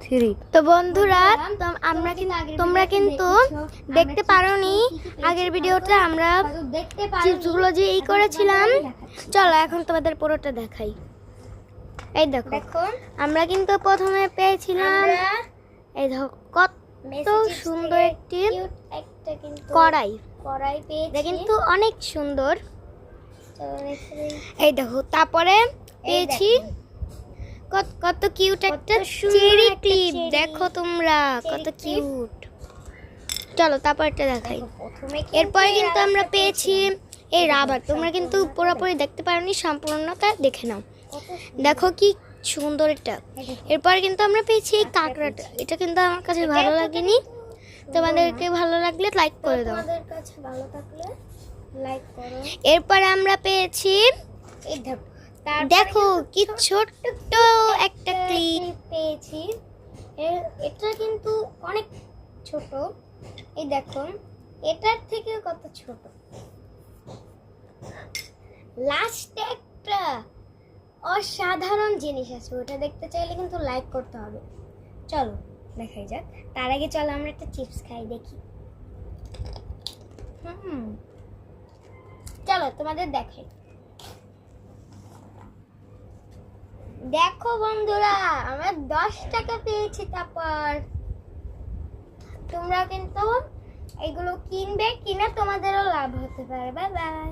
3। তো বন্ধুরা তোমরা কিন্তু দেখতে পারোনি আগের ভিডিওটা আমরা চিপসগুলো যে এই করেছিলাম। চলো এখন তোমাদের পুরোটা দেখাই। এই দেখো আমরা কিন্তু প্রথমে পেয়েছিলাম এই দেখো কত সুন্দর একটি কড়াই পেয়েছি, কিন্তু অনেক সুন্দর। এই দেখো তারপরে পেয়েছি কত কিউট একটা চেরি ক্লিপ। দেখো তোমরা কত কিউট। চলো তারপরটা দেখাই। এরপরে কিন্তু আমরা পেয়েছি এই রাবার। তোমরা কিন্তু পুরোপুরি দেখতে পারোনি, সম্পূর্ণটা দেখে নাও। দেখো কি সুন্দর এটা। এরপরে কিন্তু আমরা পেয়েছি এই কাঁকড়াটা। এটা কিন্তু আমার কাছে ভালো লাগেনি, তোমাদেরকে ভালো লাগলে লাইক করে দাও। তোমাদের কাছে ভালো থাকলে লাইক করো। এরপরে আমরা পেয়েছি এই দেখো কি ছোট্ট একটা ক্লিপ পেয়েছি। এটা কিন্তু অনেক ছোট। এই দেখো এটার থেকে কত ছোট। লাস্টে একটা অসাধারণ জিনিস আছে, ওটা দেখতে চাইলে কিন্তু লাইক করতে হবে। চলো দেখাই যাক। তার আগে চলো আমরা একটা চিপস খাই দেখি। চলো তোমাদের দেখাই। দেখো বন্ধুরা আমরা 10 টাকা পেয়েছি। তারপর তোমরা কিন্তু এগুলো কিনবে, কিনে তোমাদেরও লাভ হতে পারে। Bye bye.